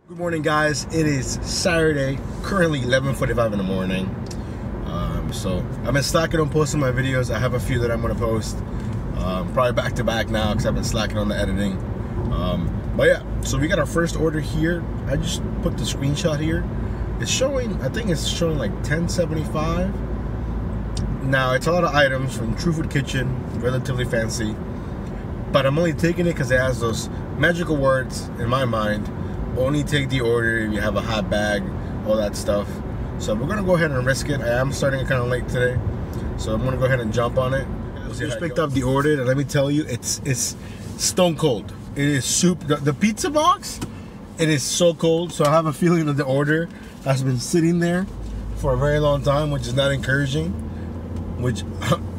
Good morning, guys. It is Saturday, currently 11:45 in the morning. So I've been slacking on posting my videos. I have a few that I'm gonna post, probably back to back now because I've been slacking on the editing. But yeah, so we got our first order here. I just put the screenshot here. It's showing, I think it's showing like $10.75. Now it's a lot of items from True Food Kitchen, relatively fancy. But I'm only taking it because it has those magical words in my mind. Only take the order if you have a hot bag, all that stuff. So we're gonna go ahead and risk it. I am starting kind of late today, so I'm gonna go ahead and jump on it. Just picked up the order, and let me tell you, it's stone cold. It is soup. The pizza box, it is so cold. So I have a feeling that the order has been sitting there for a very long time, which is not encouraging. Which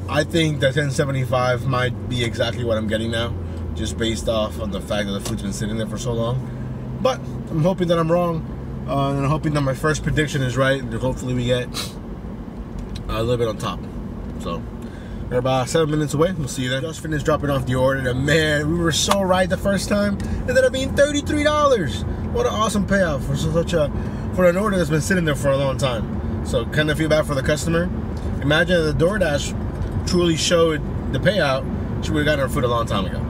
I think that $10.75 might be exactly what I'm getting now, just based off on the fact that the food's been sitting there for so long. But I'm hoping that I'm wrong, and I'm hoping that my first prediction is right, and hopefully we get a little bit on top. So we're about 7 minutes away. We'll see you then. Just finished dropping off the order, and man, we were so right the first time. It ended up being $33. What an awesome payout for an order that's been sitting there for a long time. So kind of feel bad for the customer. Imagine if the DoorDash truly showed the payout, she would have gotten her food a long time ago.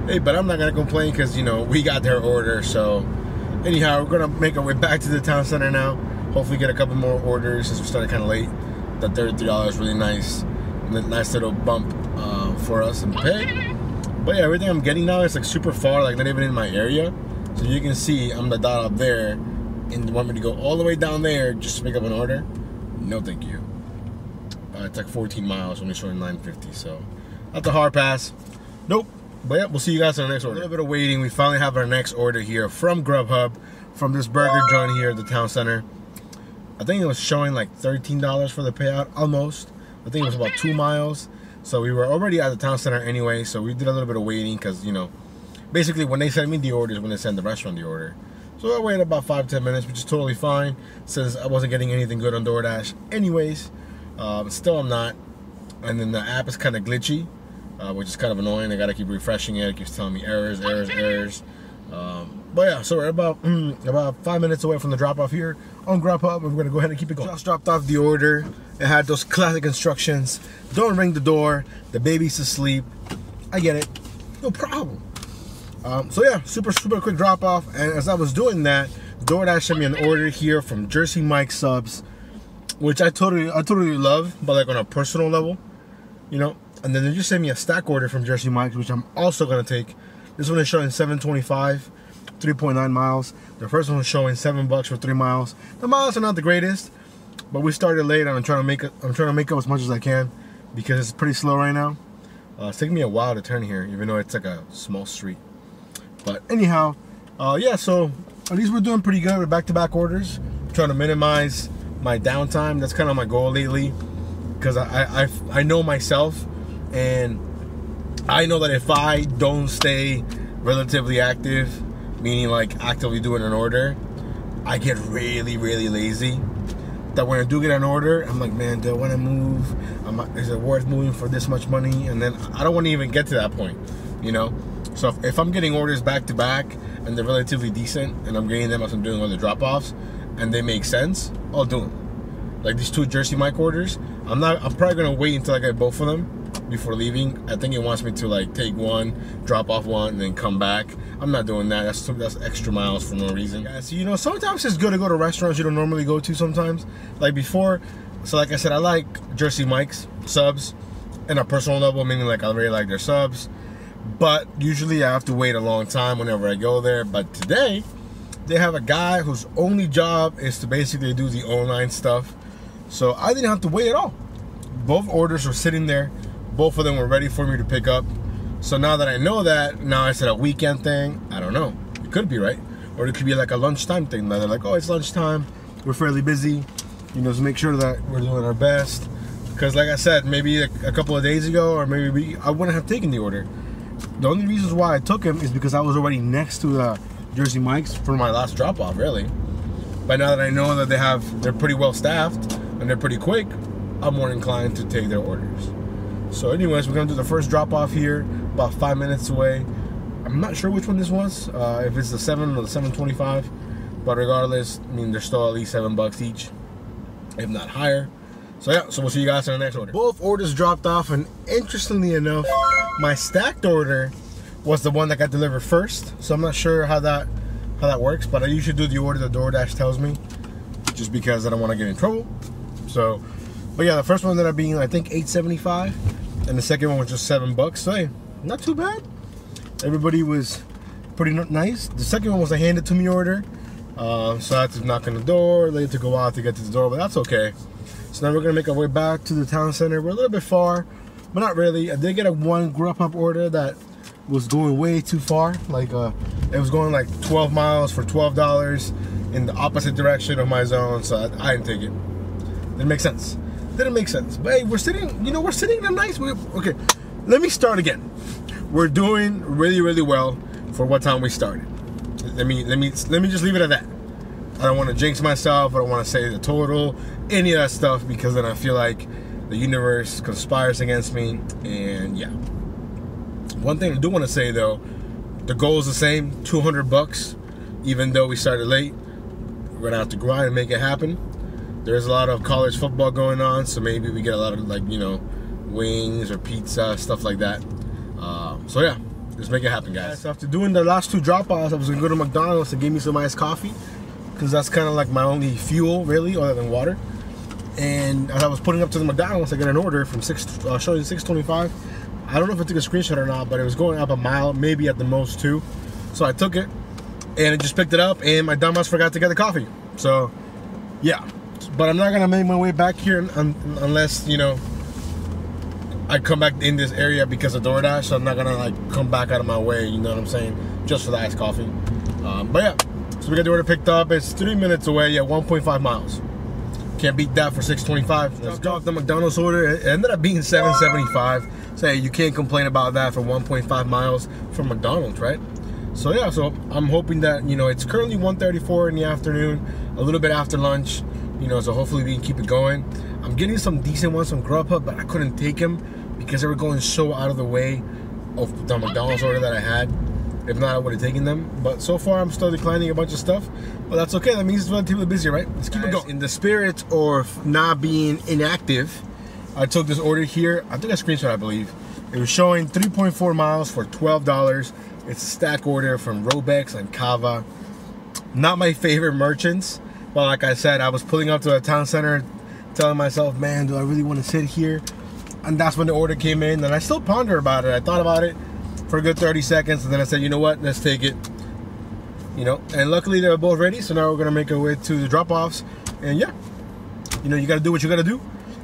Hey, but I'm not gonna complain because, you know, we got their order. So anyhow, we're gonna make our way back to the town center now. Hopefully get a couple more orders since we started kind of late. That $33 is really nice, and a nice little bump for us in pay. But yeah, everything I'm getting now is like super far, like not even in my area. So you can see I'm the dot up there, and you want me to go all the way down there just to pick up an order? No, thank you. It's like 14 miles, only showing 950, so that's a hard pass. Nope. But yeah, we'll see you guys on the next order. A little bit of waiting. We finally have our next order here from GrubHub, from this burger joint here at the town center. I think it was showing like $13 for the payout, almost. I think it was about 2 miles. So we were already at the town center anyway, so we did a little bit of waiting because, you know, basically when they send me the orders, when they send the restaurant the order. So I waited about 5-10 minutes, which is totally fine since I wasn't getting anything good on DoorDash anyways. Still I'm not. And then the app is kind of glitchy, which is kind of annoying. I gotta keep refreshing it. It keeps telling me errors. But yeah, so we're about 5 minutes away from the drop off here on GrubHub. We're gonna go ahead and keep it going. Just dropped off the order. It had those classic instructions: don't ring the door, the baby's asleep. I get it, no problem. So yeah, super quick drop off. And as I was doing that, DoorDash sent me an order here from Jersey Mike's subs, which I totally love, but like on a personal level, you know. And then they just sent me a stack order from Jersey Mike's, which I'm also gonna take. This one is showing $7.25, 3.9 miles. The first one was showing $7 for 3 miles. The miles are not the greatest, but we started late, and I'm trying to make up as much as I can because it's pretty slow right now. It's taking me a while to turn here, even though it's like a small street. But anyhow, yeah. So at least we're doing pretty good with back-to-back orders. I'm trying to minimize my downtime. That's kind of my goal lately, because I know myself, and I know that if I don't stay relatively active, meaning like actively doing an order, I get really lazy. That when I do get an order, I'm like, man, do I want to move? Is it worth moving for this much money? And then I don't want to even get to that point, you know. So if I'm getting orders back to back and they're relatively decent, and I'm getting them as I'm doing other drop-offs, and they make sense, I'll do them. Like these 2 Jersey Mike orders, I'm probably gonna wait until I get both of them before leaving. I think it wants me to like take one, drop off one, and then come back. I'm not doing that. That's extra miles for no reason. Yeah, so you know, sometimes it's good to go to restaurants you don't normally go to sometimes. Like before, so like I said, I like Jersey Mike's subs in a personal level, meaning like I really like their subs. But usually I have to wait a long time whenever I go there. But today, they have a guy whose only job is to basically do the online stuff. So I didn't have to wait at all. Both orders were sitting there. Both of them were ready for me to pick up. So now that I know that, now it's a weekend thing. I don't know. It could be, right? Or it could be like a lunchtime thing. They're like, oh, it's lunchtime. We're fairly busy. You know, to make sure that we're doing our best. Because like I said, maybe a couple of days ago, or maybe I wouldn't have taken the order. The only reasons why I took him is because I was already next to the Jersey Mike's for my last drop-off, really. But now that I know that they're pretty well staffed and they're pretty quick, I'm more inclined to take their orders. So anyways, we're gonna do the first drop-off here, about 5 minutes away. I'm not sure which one this was, if it's the 7 or the 725, but regardless, I mean, they're still at least $7 each, if not higher. So yeah, so we'll see you guys in the next order. Both orders dropped off, and interestingly enough, my stacked order was the one that got delivered first. So I'm not sure how that works, but I usually do the order that DoorDash tells me, just because I don't want to get in trouble. So, but yeah, the first one ended up being, I think, $8.75, and the second one was just $7. So hey, not too bad. Everybody was pretty nice. The second one was a handed to me order, so I had to knock on the door, later to go out to get to the door, but that's okay. So now we're gonna make our way back to the town center. We're a little bit far, but not really. I did get one GrubHub order that was going way too far. Like it was going like 12 miles for $12 in the opposite direction of my zone, so I didn't take it. Didn't make sense. Didn't make sense. But hey, we're sitting, you know, we're sitting in a nice way. Okay, let me start again. We're doing really, really well for what time we started. Let me just leave it at that. I don't want to jinx myself. I don't want to say the total, any of that stuff, because then I feel like the universe conspires against me. And yeah. One thing I do want to say though, the goal is the same, $200. Even though we started late, we're gonna have to grind and make it happen. There's a lot of college football going on, so maybe we get a lot of, like, you know, wings or pizza, stuff like that. So yeah, let's make it happen, guys. So after doing the last two drop-offs, I was gonna go to McDonald's to give me some iced coffee, because that's kind of like my only fuel, really, other than water. And as I was putting up to the McDonald's, I got an order from showing $6.25. I don't know if I took a screenshot or not, but it was going up a mile, maybe at the most 2. So I took it, and I just picked it up, and my dumbass forgot to get the coffee. So yeah, but I'm not gonna make my way back here unless, you know, I come back in this area because of DoorDash. So I'm not gonna like come back out of my way, you know what I'm saying, just for the iced coffee. But yeah, so we got the order picked up. It's 3 minutes away. Yeah, 1.5 miles. Can't beat that for $6.25. Let's drop the McDonald's order. It ended up being $7.75. So hey, you can't complain about that for 1.5 miles from McDonald's, right? So yeah, so I'm hoping that, you know, it's currently 1:34 in the afternoon, a little bit after lunch, you know, so hopefully we can keep it going. I'm getting some decent ones from GrubHub, but I couldn't take them because they were going so out of the way of the McDonald's order that I had. If not, I would have taken them. But so far, I'm still declining a bunch of stuff. But that's okay. That means it's relatively busy, right? Let's keep it going. In the spirit of not being inactive, I took this order here. I took a screenshot, I believe. It was showing 3.4 miles for $12. It's a stack order from Robex and Kava. Not my favorite merchants. But like I said, I was pulling up to a town center, telling myself, man, do I really want to sit here? And that's when the order came in. And I still ponder about it. I thought about it for a good 30 seconds, and then I said, you know what, let's take it. You know, and luckily they were both ready, so now we're gonna make our way to the drop-offs. And yeah, you know, you gotta do what you gotta do,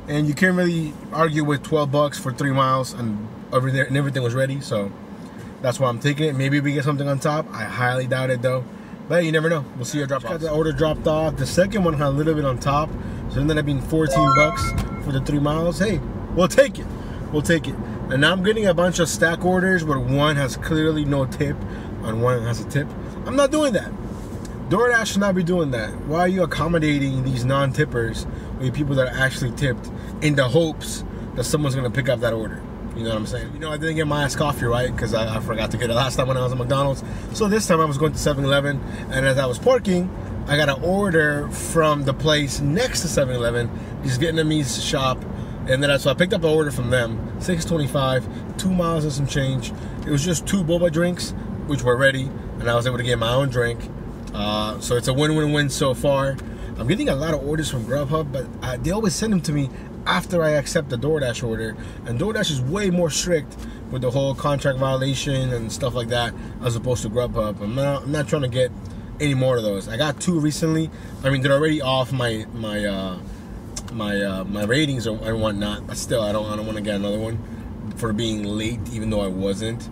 and you can't really argue with $12 for 3 miles, and everything was ready. So that's why I'm taking it. Maybe we get something on top. I highly doubt it though, but you never know. We'll see your drop-off. Got the order dropped off. The second one had a little bit on top, so it ended up being $14 for the 3 miles. Hey, we'll take it. We'll take it. And now I'm getting a bunch of stack orders where one has clearly no tip and one has a tip. I'm not doing that. DoorDash should not be doing that. Why are you accommodating these non-tippers with people that are actually tipped in the hopes that someone's going to pick up that order? You know what I'm saying? You know, I didn't get my iced coffee, right? Because I forgot to get it last time when I was at McDonald's. So this time I was going to 7-Eleven, and as I was parking, I got an order from the place next to 7-Eleven, this Vietnamese shop. And then so I picked up an order from them, $6.25, 2 miles and some change. It was just 2 boba drinks, which were ready, and I was able to get my own drink. So it's a win-win-win so far. I'm getting a lot of orders from GrubHub, but they always send them to me after I accept the DoorDash order. And DoorDash is way more strict with the whole contract violation and stuff like that, as opposed to GrubHub. I'm not trying to get any more of those. I got 2 recently. I mean, they're already off my ratings and whatnot, but still I don't want to get another one for being late, even though I wasn't,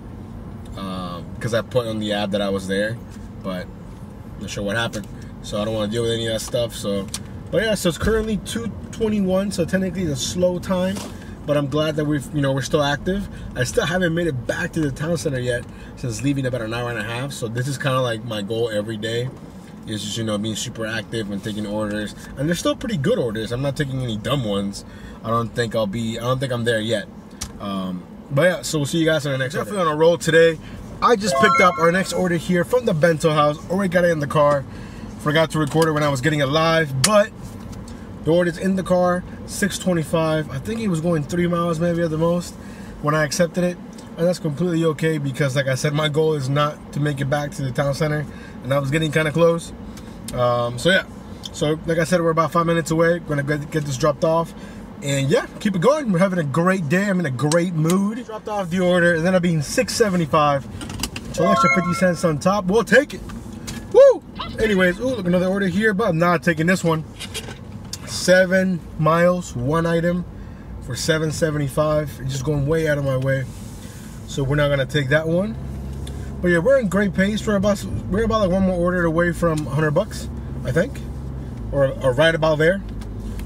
because I put on the app that I was there, but I'm not sure what happened, so I don't want to deal with any of that stuff. So, but yeah, so it's currently 2:21, so technically it's a slow time, but I'm glad that we're still active. I still haven't made it back to the town center yet since leaving about an hour and a half, so this is kind of like my goal every day. Is just, you know, being super active and taking orders, and they're still pretty good orders. I'm not taking any dumb ones. I don't think I'm there yet. But yeah, so we'll see you guys in the next. Definitely on a roll today. I just picked up our next order here from the bento house. Already got it in the car. Forgot to record it when I was getting it live, but the order's in the car. $6.25. I think it was going 3 miles maybe at the most when I accepted it, and that's completely okay because, like I said, my goal is not to make it back to the town center, and I was getting kind of close. So yeah, so like I said, we're about 5 minutes away. Gonna get this dropped off, and yeah, keep it going. We're having a great day. I'm in a great mood. Dropped off the order, and then up being $6.75. So extra 50 cents on top. We'll take it. Woo! Anyways, ooh, look, another order here, but I'm not taking this one. 7 miles, one item for $7.75. It's just going way out of my way, so we're not gonna take that one. But yeah, we're in great pace. We're about like one more order away from 100 bucks, I think, or right about there,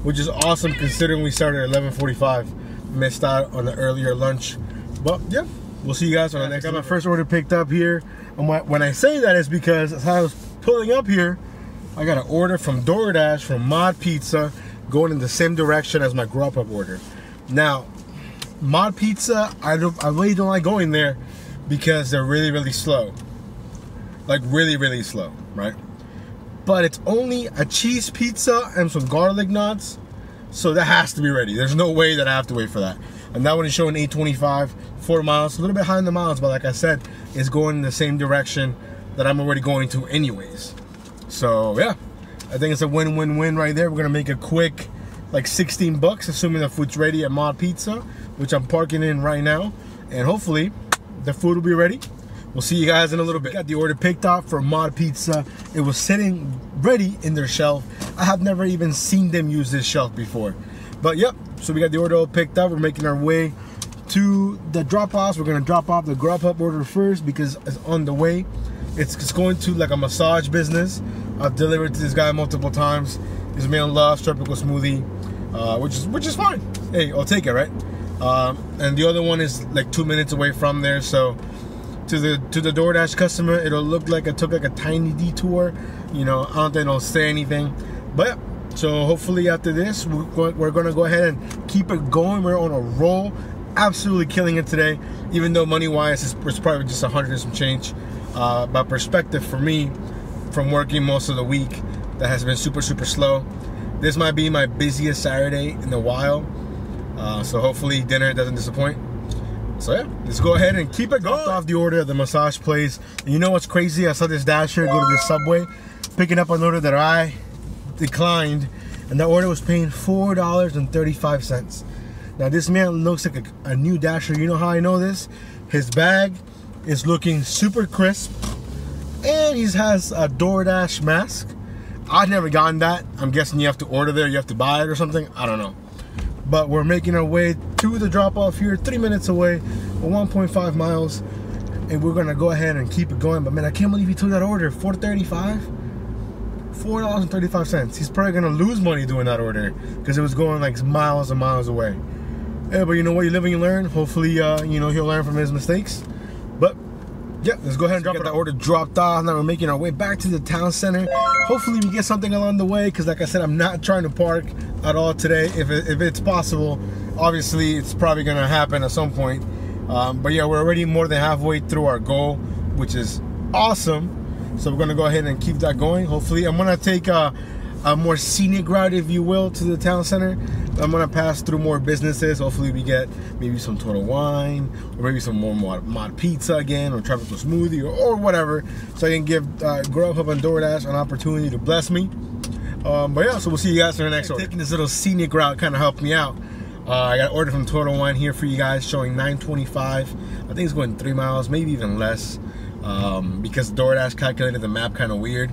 which is awesome considering we started at 11:45. Missed out on the earlier lunch, but yeah, we'll see you guys on the next. I got my first order picked up here, and when I say that is because as I was pulling up here, I got an order from DoorDash from Mod Pizza, going in the same direction as my GrubHub order. Now, Mod Pizza, I really don't like going there because they're really slow, like really slow, right? But it's only a cheese pizza and some garlic knots, so that has to be ready. There's no way that I have to wait for that. And that one is showing 8.25, 4 miles, a little bit high in the miles, but like I said, it's going in the same direction that I'm already going to anyways. So yeah, I think it's a win-win-win right there. We're gonna make a quick like 16 bucks, assuming the food's ready at Mod Pizza, which I'm parking in right now, and hopefully the food will be ready. We'll see you guys in a little bit. Got the order picked up for Mod Pizza. It was sitting ready in their shelf. I have never even seen them use this shelf before, but yep. So we got the order all picked up. We're making our way to the drop-offs. We're gonna drop off the GrubHub order first because it's on the way. It's going to like a massage business. I've delivered to this guy multiple times. This man loves tropical smoothie, which is fine. Hey, I'll take it, right? And the other one is like 2 minutes away from there. So to the DoorDash customer, it'll look like I took like a tiny detour. You know, I don't think it'll say anything. But so hopefully after this, we're gonna go ahead and keep it going. We're on a roll, absolutely killing it today. Even though money-wise, it's probably just 100 and some change. By perspective for me, from working most of the week, that has been super slow. This might be my busiest Saturday in a while. So hopefully dinner doesn't disappoint. So yeah, let's go ahead and keep it going. Off the order at the massage place. And you know what's crazy? I saw this dasher go to the Subway, picking up an order that I declined, and that order was paying $4.35. Now this man looks like a new dasher. You know how I know this? His bag is looking super crisp, and he has a DoorDash mask. I've never gotten that. I'm guessing you have to order there, you have to buy it or something. I don't know. But we're making our way to the drop-off here, 3 minutes away, 1.5 miles, and we're gonna go ahead and keep it going. But man, I can't believe he took that order. $4.35. $4.35. He's probably gonna lose money doing that order because it was going like miles and miles away. Yeah, but you know what? You live and you learn. Hopefully, you know, he'll learn from his mistakes. But yeah, let's go ahead and get that order dropped off. Now we're making our way back to the town center. Hopefully we get something along the way, because like I said, I'm not trying to park at all today. If it's possible, obviously it's probably gonna happen at some point. But yeah, we're already more than halfway through our goal, which is awesome. So we're gonna go ahead and keep that going. Hopefully, I'm gonna take a more scenic route, if you will, to the town center. I'm gonna pass through more businesses. Hopefully we get maybe some Total Wine, or maybe some more Mod Pizza again, or tropical smoothie, or whatever, so I can give GrubHub and DoorDash an opportunity to bless me. But yeah, so we'll see you guys in the next order. Taking this little scenic route kind of helped me out. I got an order from Total Wine here for you guys, showing $9.25. I think it's going 3 miles, maybe even less, because DoorDash calculated the map kind of weird.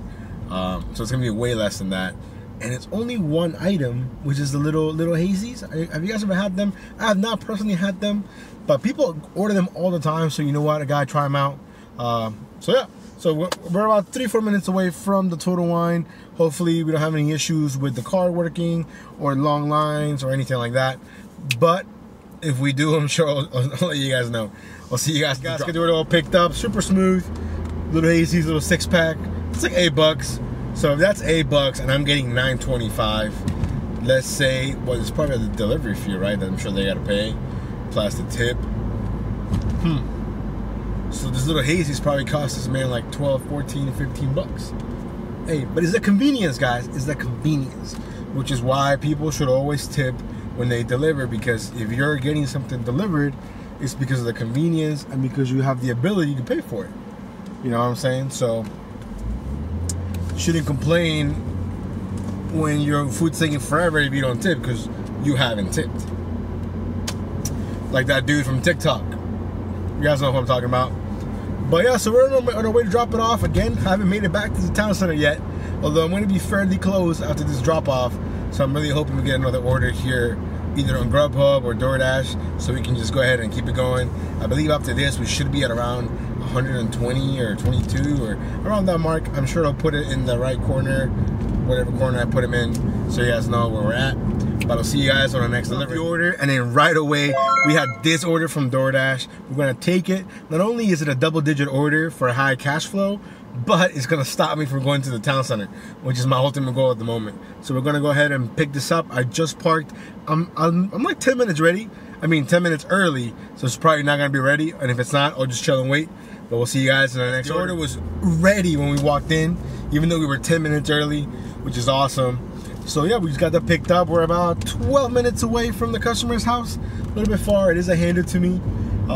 So it's gonna be way less than that. And it's only one item, which is the little hazies. Have you guys ever had them? I have not personally had them, but people order them all the time. So you know what? I gotta try them out. So yeah. So we're about 3-4 minutes away from the Total Wine. Hopefully we don't have any issues with the car working or long lines or anything like that. But if we do, I'm sure I'll let you guys know. I'll see you guys. Get the order all picked up. Super smooth. Little hazies, little 6-pack. It's like $8. So if that's $8 and I'm getting $9.25, let's say, well, it's probably the delivery fee, right? That I'm sure they gotta pay, plus the tip. So this little hazy's probably cost this man like 12, 14, 15 bucks. Hey, but it's the convenience, guys. It's the convenience, which is why people should always tip when they deliver, because if you're getting something delivered, it's because of the convenience and because you have the ability to pay for it. You know what I'm saying? So you shouldn't complain when your food's taking forever if you don't tip, because you haven't tipped. Like that dude from TikTok. You guys know what I'm talking about. But yeah, so we're on our way to drop it off. Again, haven't made it back to the town center yet, although I'm going to be fairly close after this drop off. So I'm really hoping we get another order here, either on GrubHub or DoorDash, so we can just go ahead and keep it going. I believe after this, we should be at around 120 or 22 or around that mark. I'm sure I'll put it in the right corner, whatever corner I put them in, so you guys know where we're at. But I'll see you guys on the next delivery order. And then right away, we had this order from DoorDash. We're gonna take it. Not only is it a double-digit order for high cash flow, but it's gonna stop me from going to the town center, which is my ultimate goal at the moment. So we're gonna go ahead and pick this up. I just parked. I'm like 10 minutes ready. I mean 10 minutes early, so it's probably not gonna be ready. And if it's not, I'll just chill and wait. But we'll see you guys in the next order. The order was ready when we walked in, even though we were 10 minutes early, which is awesome. So yeah, we just got that picked up. We're about 12 minutes away from the customer's house. A little bit far. It is a handed to me,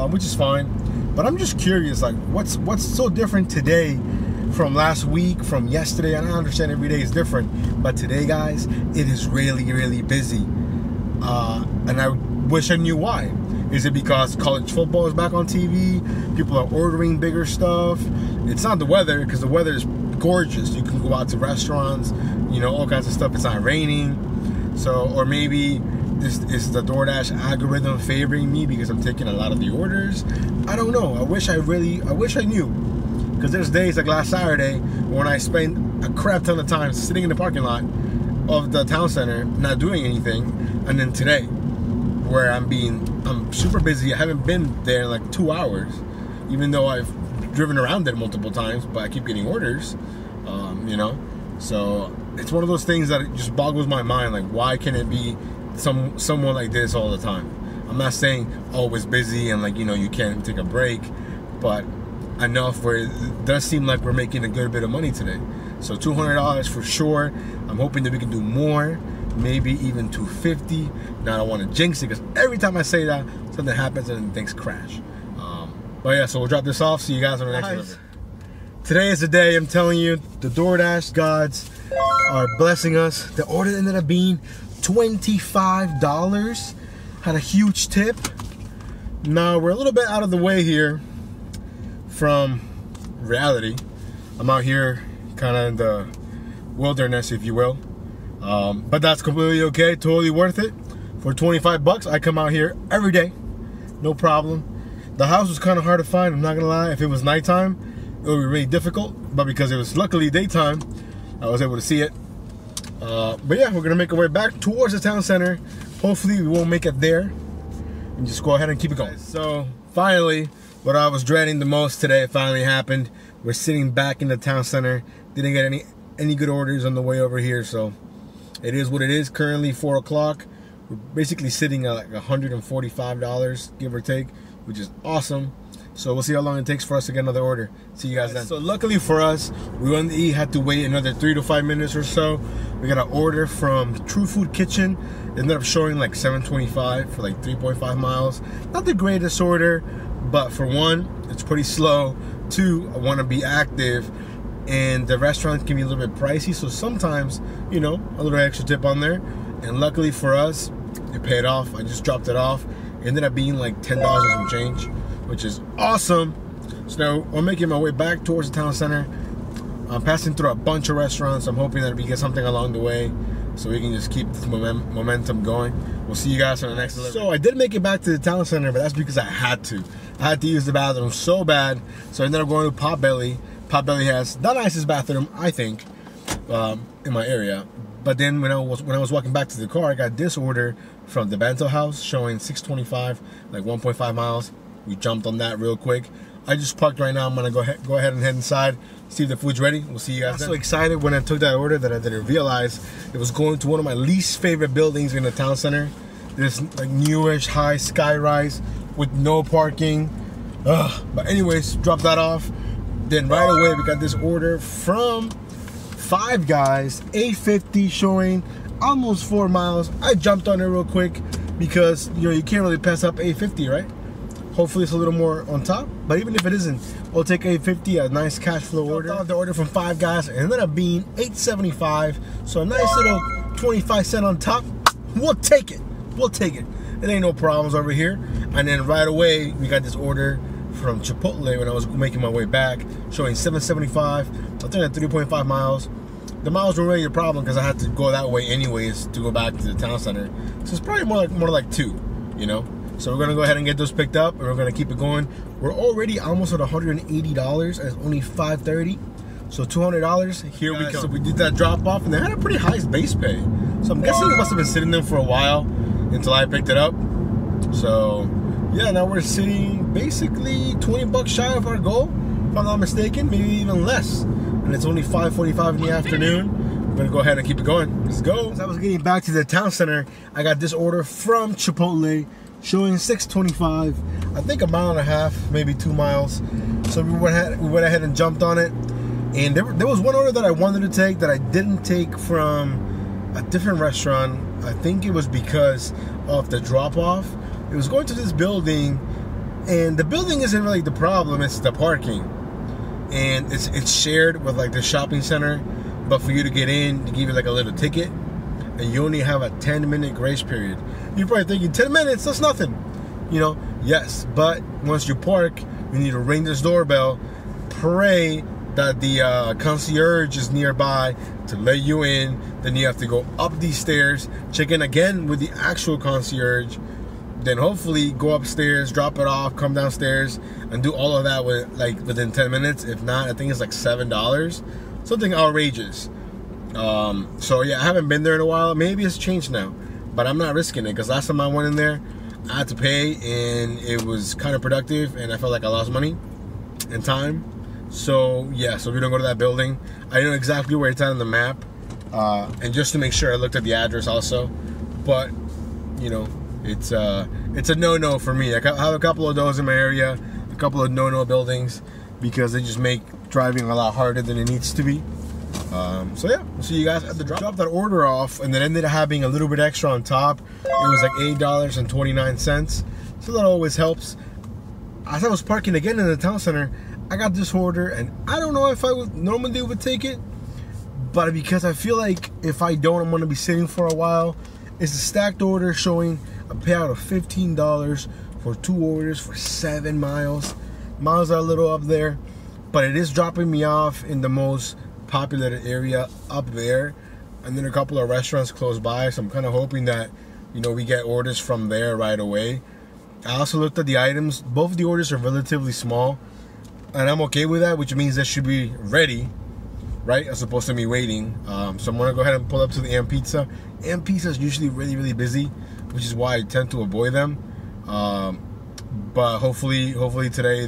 which is fine. But I'm just curious, like, what's so different today from last week, from yesterday? And I understand every day is different, but today, guys, it is really, really busy. And I wish I knew why. Is it because college football is back on TV? People are ordering bigger stuff? It's not the weather, because the weather is gorgeous. You can go out to restaurants, you know, all kinds of stuff. It's not raining. So, or maybe this is the DoorDash algorithm favoring me because I'm taking a lot of the orders. I don't know. I wish I knew. Because there's days like last Saturday when I spent a crap ton of time sitting in the parking lot of the town center not doing anything. And then today, where I'm super busy. I haven't been there in like 2 hours, even though I've driven around it multiple times, but I keep getting orders, you know. So it's one of those things that it just boggles my mind. Like, why can it be someone like this all the time? I'm not saying always busy and, like, you know, you can't take a break, but enough where it does seem like we're making a good bit of money today. So $200 for sure. I'm hoping that we can do more, maybe even $250. Now I don't want to jinx it, because every time I say that, something happens and things crash. But yeah, so we'll drop this off. See you guys on the next delivery. Today is the day. I'm telling you, the DoorDash gods are blessing us. The order ended up being $25. Had a huge tip. Now we're a little bit out of the way here from reality. I'm out here kind of in the wilderness, if you will. But that's completely okay. Totally worth it. For 25 bucks, I come out here every day. No problem. The house was kind of hard to find, I'm not gonna lie. If it was nighttime, it would be really difficult. But because it was luckily daytime, I was able to see it. But yeah, we're gonna make our way back towards the town center. Hopefully we won't make it there. And just go ahead and keep it going. So finally, what I was dreading the most today finally happened. We're sitting back in the town center. Didn't get any good orders on the way over here, so it is what it is. Currently 4 o'clock. We're basically sitting at like $145, give or take, which is awesome. So we'll see how long it takes for us to get another order. See you guys then. So luckily for us, we went to eat, had to wait another 3 to 5 minutes or so. We got an order from True Food Kitchen. It ended up showing like $7.25 for like 3.5 miles. Not the greatest order, but for one, it's pretty slow. Two, I want to be active, and the restaurant can be a little bit pricey. So sometimes, you know, a little extra tip on there. And luckily for us, it paid off. I just dropped it off. It ended up being like $10 and some change, which is awesome. So now I'm making my way back towards the town center. I'm passing through a bunch of restaurants. I'm hoping that we get something along the way so we can just keep this momentum going. We'll see you guys on the next delivery. So I did make it back to the town center, but that's because I had to. I had to use the bathroom so bad. So I ended up going to Potbelly. Potbelly has the nicest bathroom, I think, in my area. But then when I was walking back to the car, I got this order from the bento house showing $6.25, like 1.5 miles. We jumped on that real quick. I just parked right now. I'm gonna go ahead and head inside, see if the food's ready. We'll see you guys then. I was so excited when I took that order that I didn't realize it was going to one of my least favorite buildings in the town center. This like newish high skyrise with no parking. But anyways, drop that off. Then right away we got this order from Five Guys, $8.50, showing almost 4 miles. I jumped on it real quick because you can't really pass up $8.50, right? Hopefully it's a little more on top, but even if it isn't, we'll take $8.50, a nice cash flow order. The order from Five Guys ended up being $8.75, so a nice little 25 cents on top. We'll take it. We'll take it. It ain't no problems over here. And then right away we got this order from Chipotle when I was making my way back, showing $7.75. I think at 3.5 miles. The miles were really a problem because I had to go that way anyways to go back to the town center. So it's probably more like 2, So we're gonna go ahead and get those picked up, and we're gonna keep it going. We're already almost at $180, and it's only 5:30. So $200. Here we go. So we did that drop off, and they had a pretty high base pay. So I'm guessing it must have been sitting there for a while until I picked it up. So yeah, now we're sitting basically 20 bucks shy of our goal, if I'm not mistaken, maybe even less. And it's only 5:45 in the afternoon. We're gonna go ahead and keep it going. Let's go. As I was getting back to the town center, I got this order from Chipotle, showing $6.25. I think a mile and a half, maybe 2 miles. So we went ahead and jumped on it. And there was one order that I wanted to take that I didn't take from a different restaurant. I think it was because of the drop-off. It was going to this building, and the building isn't really the problem, it's the parking. And it's shared with like the shopping center, but for you to get in, they give you like a little ticket, and you only have a 10-minute grace period. You're probably thinking 10 minutes, that's nothing. Yes, but once you park, you need to ring this doorbell, pray that the concierge is nearby to let you in. Then you have to go up these stairs, check in again with the actual concierge, then hopefully go upstairs, drop it off, come downstairs, and do all of that within 10 minutes. If not, I think it's like $7, something outrageous. So yeah, I haven't been there in a while. Maybe it's changed now, but I'm not risking it because last time I went in there, I had to pay, and it was kind of productive, and I felt like I lost money and time. So yeah, so we don't go to that building. I know exactly where it's at on the map, and just to make sure, I looked at the address also. But it's a no-no for me. I have a couple of those in my area, a couple of no-no buildings, because they just make driving a lot harder than it needs to be. So yeah, we'll see you guys at the drop that order off, and then ended up having a little bit extra on top. It was like $8.29, so that always helps. As I was parking again in the town center, I got this order, and I don't know if I would normally take it, but because I feel like if I don't, I'm gonna be sitting for a while. It's a stacked order showing a payout of $15 for 2 orders for 7 miles. Miles are a little up there, but it is dropping me off in the most populated area up there, and then a couple of restaurants close by. So I'm kind of hoping that we get orders from there right away. I also looked at the items. Both of the orders are relatively small, and I'm okay with that, which means they should be ready, right, as opposed to me waiting. So I'm gonna go ahead and pull up to the AM Pizza. AM Pizza is usually really busy, which is why I tend to avoid them. But hopefully today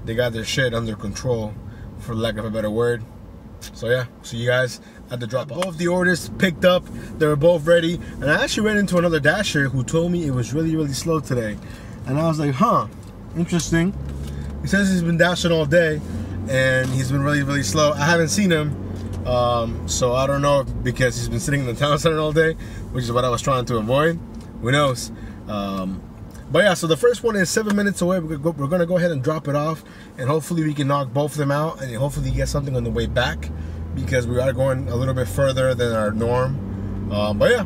they got their shit under control, for lack of a better word. So yeah, see you guys at the drop off. Both the orders picked up, they were both ready, and I actually ran into another dasher who told me it was really slow today, and I was like, huh, interesting. He says he's been dashing all day, and he's been really slow. I haven't seen him, so I don't know if because he's been sitting in the town center all day, which is what I was trying to avoid. Who knows? But yeah, so the first one is 7 minutes away. We're gonna go ahead and drop it off, and hopefully we can knock both of them out, and hopefully get something on the way back, because we are going a little bit further than our norm. But yeah,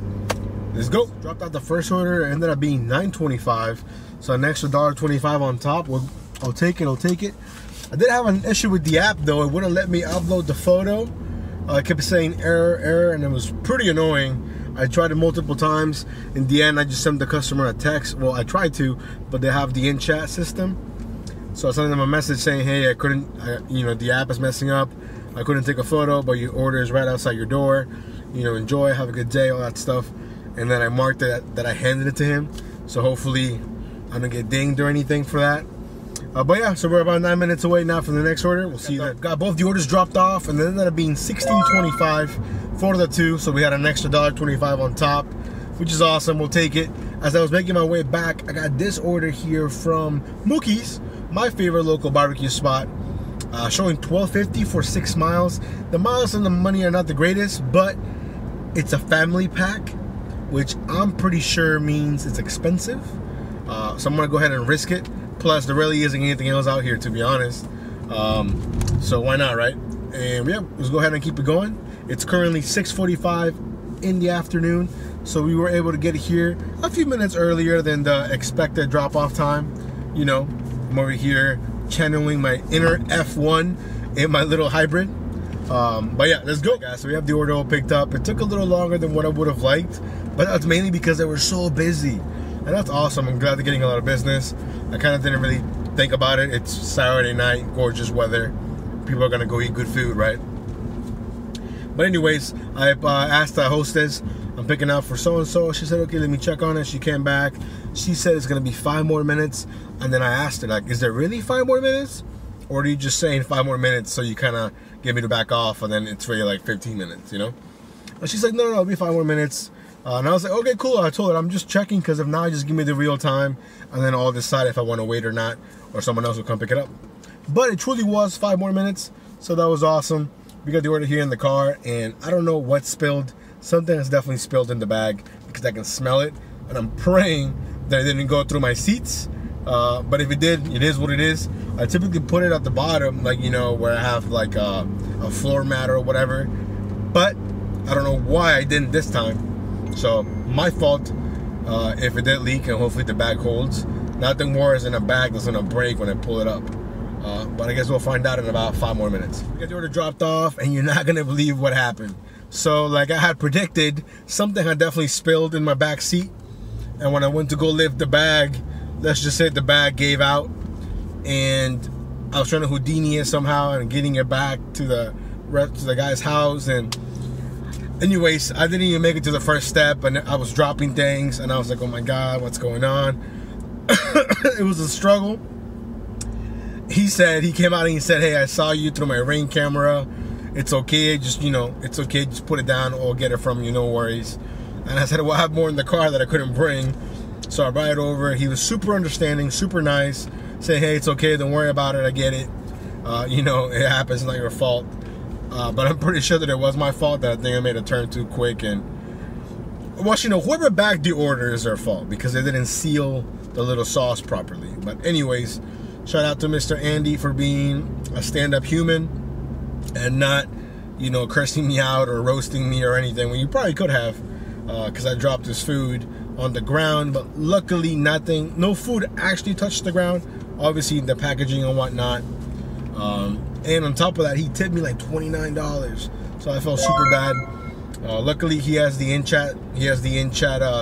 let's go. Dropped out the first order. It ended up being $9.25, so an extra $1.25 on top. I'll take it. I did have an issue with the app though. It wouldn't let me upload the photo. I kept saying error, and it was pretty annoying. I tried it multiple times. In the end, I just sent the customer a text. Well, I tried to, but they have the in-chat system. So I sent them a message saying, hey, I couldn't, the app is messing up. I couldn't take a photo, but your order is right outside your door. Enjoy, have a good day, all that stuff. And then I marked that I handed it to him. So hopefully I don't get dinged or anything for that. But yeah, so we're about 9 minutes away now from the next order. We'll see you then. Got both the orders dropped off, and then ended up being $16.25 for the 2. So we had an extra $1.25 on top, which is awesome. We'll take it. As I was making my way back, I got this order here from Mookie's my favorite local barbecue spot, showing $12.50 for 6 miles. The miles and the money are not the greatest, but it's a family pack, which I'm pretty sure means it's expensive. So I'm gonna go ahead and risk it. Plus, there really isn't anything else out here, to be honest. So why not, right? And yeah, let's go ahead and keep it going. It's currently 6:45 in the afternoon, so we were able to get here a few minutes earlier than the expected drop-off time. You know, I'm over here channeling my inner F1 in my little hybrid. But yeah, let's go, guys. So we have the order all picked up. It took a little longer than what I would have liked, but that's mainly because they were so busy. And that's awesome. I'm glad they're getting a lot of business. I kind of didn't really think about it. It's Saturday night, gorgeous weather. People are gonna go eat good food, right? But anyways, I asked the hostess, I'm picking out for so-and-so. She said, okay, let me check on it. She came back. She said it's gonna be 5 more minutes. And then I asked her, like, is there really 5 more minutes? Or are you just saying 5 more minutes so you kind of get me to back off and then it's really like 15 minutes, you know? And she's like, no, it'll be 5 more minutes. And I was like, okay, cool. I told her, I'm just checking, because if not, just give me the real time, and then I'll decide if I want to wait or not, or someone else will come pick it up. But it truly was 5 more minutes, so that was awesome. We got the order here in the car, and I don't know what spilled. Something has definitely spilled in the bag, because I can smell it, and I'm praying that it didn't go through my seats. But if it did, it is what it is. I typically put it at the bottom, like, you know, where I have like a floor mat or whatever. But I don't know why I didn't this time. So my fault if it did leak, and hopefully the bag holds. Nothing worse than a bag that's gonna break when I pull it up. But I guess we'll find out in about 5 more minutes. We got the order dropped off, and you're not gonna believe what happened. So like I had predicted, something had definitely spilled in my back seat. And when I went to go lift the bag, let's just say the bag gave out, and I was trying to Houdini it somehow and getting it back to the guy's house. And anyways, I didn't even make it to the first step, and I was dropping things, and I was like, oh my God, what's going on? It was a struggle. He came out and he said, hey, I saw you through my Ring camera. It's okay, just, you know, it's okay, just put it down, or get it from you, no worries. And I said, well, I have more in the car that I couldn't bring. So I brought it over. He was super understanding, super nice. Say, hey, it's okay, don't worry about it, I get it. You know, it happens, it's not your fault. But I'm pretty sure that it was my fault, that I think I made a turn too quick. And, well, you know, whoever bagged the order is their fault, because they didn't seal the little sauce properly. But anyways, shout out to Mr. Andy for being a stand-up human and not, you know, cursing me out or roasting me or anything, when you probably could have, because I dropped his food on the ground. But luckily no food actually touched the ground. Obviously the packaging and whatnot. And on top of that, he tipped me like $29, so I felt super bad. Luckily he has the in-chat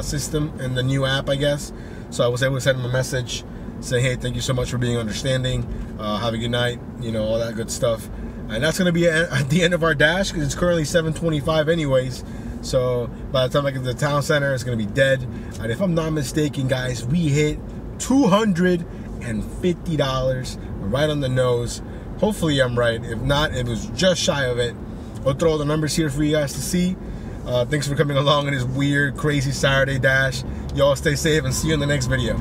system and the new app, I guess, so I was able to send him a message saying, hey, thank you so much for being understanding, have a good night, you know, all that good stuff. And that's going to be at the end of our dash, because it's currently 7:25 anyways. So by the time I get to the town center, it's going to be dead. And if I'm not mistaken, guys, we hit $250, right on the nose. Hopefully I'm right. If not, it was just shy of it. I'll throw all the numbers here for you guys to see. Thanks for coming along on this weird, crazy Saturday dash. Y'all stay safe, and see you in the next video.